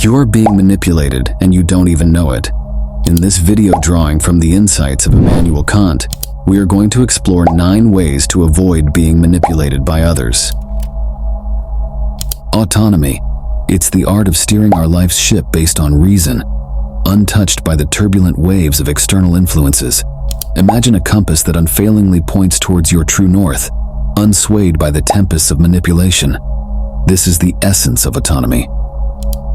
You're being manipulated and you don't even know it. In this video drawing from the insights of Immanuel Kant, we are going to explore 9 ways to avoid being manipulated by others. Autonomy. It's the art of steering our life's ship based on reason, untouched by the turbulent waves of external influences. Imagine a compass that unfailingly points towards your true north, unswayed by the tempests of manipulation. This is the essence of autonomy.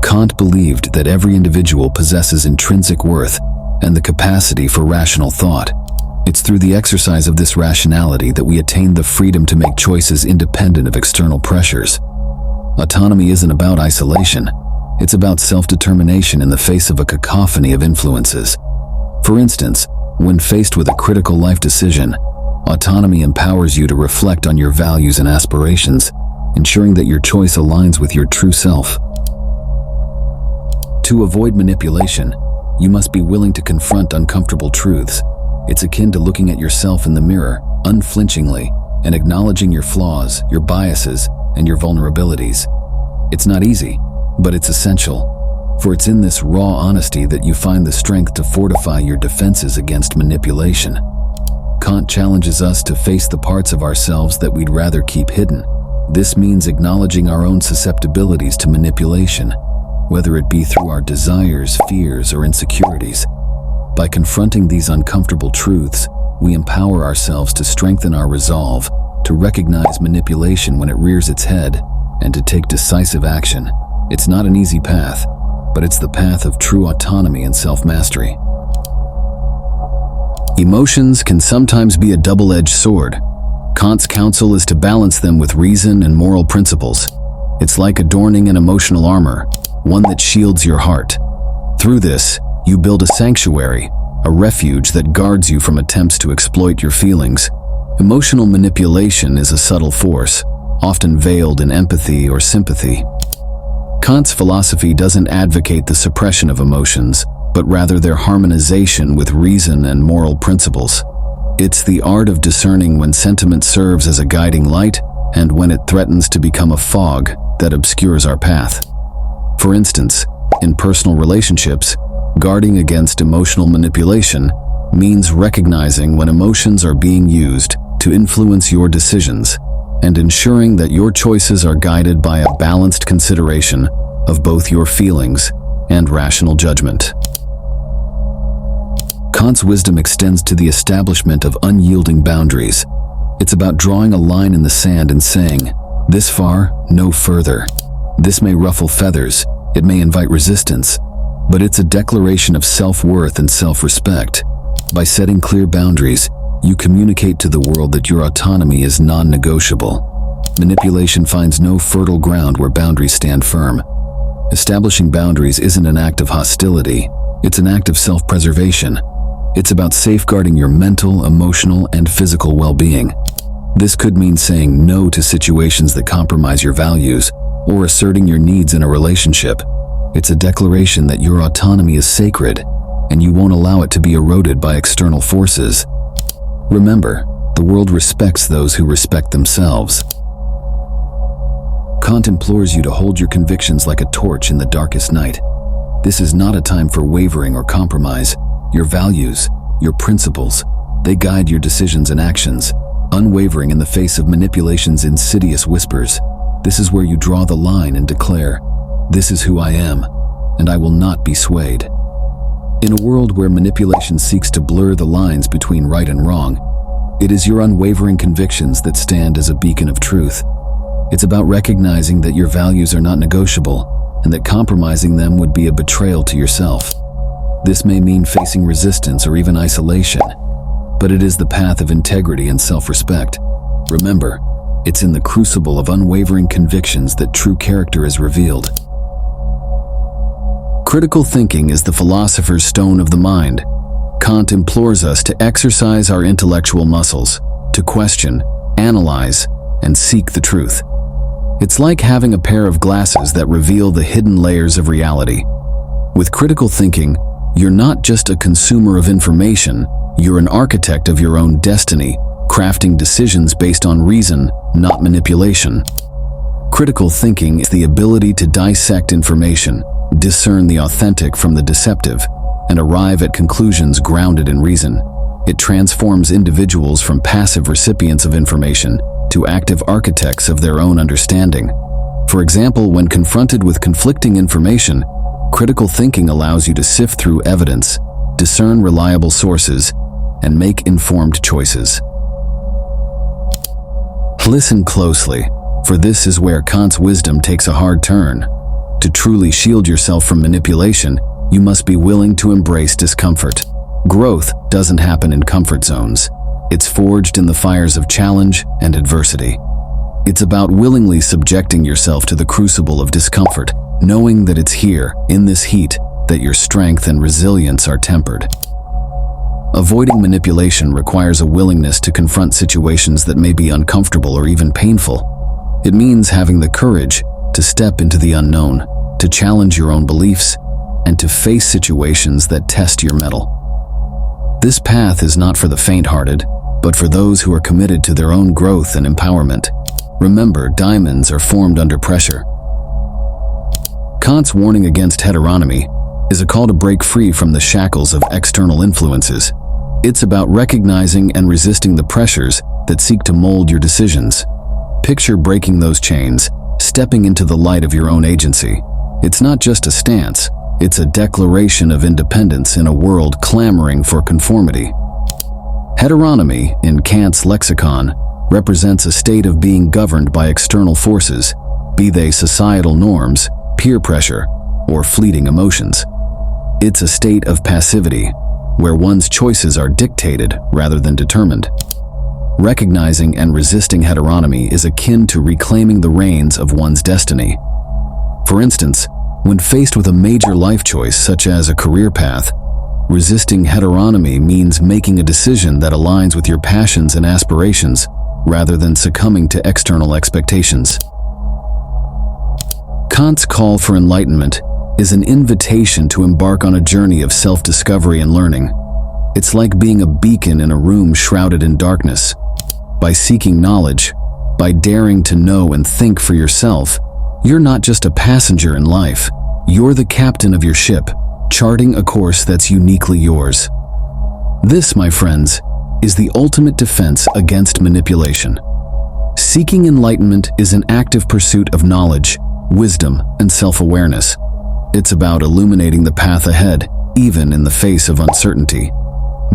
Kant believed that every individual possesses intrinsic worth and the capacity for rational thought. It's through the exercise of this rationality that we attain the freedom to make choices independent of external pressures. Autonomy isn't about isolation. It's about self-determination in the face of a cacophony of influences. For instance, when faced with a critical life decision, autonomy empowers you to reflect on your values and aspirations, ensuring that your choice aligns with your true self. To avoid manipulation, you must be willing to confront uncomfortable truths. It's akin to looking at yourself in the mirror, unflinchingly, and acknowledging your flaws, your biases, and your vulnerabilities. It's not easy, but it's essential, for it's in this raw honesty that you find the strength to fortify your defenses against manipulation. Kant challenges us to face the parts of ourselves that we'd rather keep hidden. This means acknowledging our own susceptibilities to manipulation, whether it be through our desires, fears, or insecurities. By confronting these uncomfortable truths, we empower ourselves to strengthen our resolve, to recognize manipulation when it rears its head, and to take decisive action. It's not an easy path, but it's the path of true autonomy and self-mastery. Emotions can sometimes be a double-edged sword. Kant's counsel is to balance them with reason and moral principles. It's like adorning an emotional armor, one that shields your heart. Through this, you build a sanctuary, a refuge that guards you from attempts to exploit your feelings. Emotional manipulation is a subtle force, often veiled in empathy or sympathy. Kant's philosophy doesn't advocate the suppression of emotions, but rather their harmonization with reason and moral principles. It's the art of discerning when sentiment serves as a guiding light and when it threatens to become a fog that obscures our path. For instance, in personal relationships, guarding against emotional manipulation means recognizing when emotions are being used to influence your decisions and ensuring that your choices are guided by a balanced consideration of both your feelings and rational judgment. Kant's wisdom extends to the establishment of unyielding boundaries. It's about drawing a line in the sand and saying, "This far, no further." This may ruffle feathers, it may invite resistance, but it's a declaration of self-worth and self-respect. By setting clear boundaries, you communicate to the world that your autonomy is non-negotiable. Manipulation finds no fertile ground where boundaries stand firm. Establishing boundaries isn't an act of hostility, it's an act of self-preservation. It's about safeguarding your mental, emotional, and physical well-being. This could mean saying no to situations that compromise your values, or asserting your needs in a relationship. It's a declaration that your autonomy is sacred, and you won't allow it to be eroded by external forces. Remember, the world respects those who respect themselves. Kant implores you to hold your convictions like a torch in the darkest night. This is not a time for wavering or compromise. Your values, your principles, they guide your decisions and actions, unwavering in the face of manipulation's insidious whispers. This is where you draw the line and declare, "This is who I am, and I will not be swayed." In a world where manipulation seeks to blur the lines between right and wrong, it is your unwavering convictions that stand as a beacon of truth. It's about recognizing that your values are not negotiable, and that compromising them would be a betrayal to yourself. This may mean facing resistance or even isolation, but it is the path of integrity and self-respect. Remember, it's in the crucible of unwavering convictions that true character is revealed. Critical thinking is the philosopher's stone of the mind. Kant implores us to exercise our intellectual muscles, to question, analyze, and seek the truth. It's like having a pair of glasses that reveal the hidden layers of reality. With critical thinking, you're not just a consumer of information, you're an architect of your own destiny, crafting decisions based on reason, not manipulation. Critical thinking is the ability to dissect information, discern the authentic from the deceptive, and arrive at conclusions grounded in reason. It transforms individuals from passive recipients of information to active architects of their own understanding. For example, when confronted with conflicting information, critical thinking allows you to sift through evidence, discern reliable sources, and make informed choices. Listen closely, for this is where Kant's wisdom takes a hard turn. To truly shield yourself from manipulation, you must be willing to embrace discomfort. Growth doesn't happen in comfort zones. It's forged in the fires of challenge and adversity. It's about willingly subjecting yourself to the crucible of discomfort, knowing that it's here, in this heat, that your strength and resilience are tempered. Avoiding manipulation requires a willingness to confront situations that may be uncomfortable or even painful. It means having the courage to step into the unknown, to challenge your own beliefs, and to face situations that test your mettle. This path is not for the faint-hearted, but for those who are committed to their own growth and empowerment. Remember, diamonds are formed under pressure. Kant's warning against heteronomy is a call to break free from the shackles of external influences. It's about recognizing and resisting the pressures that seek to mold your decisions. Picture breaking those chains, stepping into the light of your own agency. It's not just a stance, it's a declaration of independence in a world clamoring for conformity. Heteronomy, in Kant's lexicon, represents a state of being governed by external forces, be they societal norms, peer pressure, or fleeting emotions. It's a state of passivity, where one's choices are dictated rather than determined. Recognizing and resisting heteronomy is akin to reclaiming the reins of one's destiny. For instance, when faced with a major life choice such as a career path, resisting heteronomy means making a decision that aligns with your passions and aspirations rather than succumbing to external expectations. Kant's call for enlightenment is an invitation to embark on a journey of self-discovery and learning. It's like being a beacon in a room shrouded in darkness. By seeking knowledge, by daring to know and think for yourself, you're not just a passenger in life, you're the captain of your ship, charting a course that's uniquely yours. This, my friends, is the ultimate defense against manipulation. Seeking enlightenment is an active pursuit of knowledge, wisdom, and self-awareness. It's about illuminating the path ahead, even in the face of uncertainty.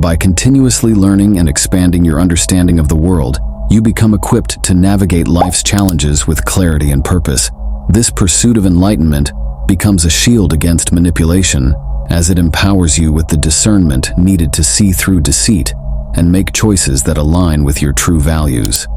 By continuously learning and expanding your understanding of the world, you become equipped to navigate life's challenges with clarity and purpose. This pursuit of enlightenment becomes a shield against manipulation, as it empowers you with the discernment needed to see through deceit and make choices that align with your true values.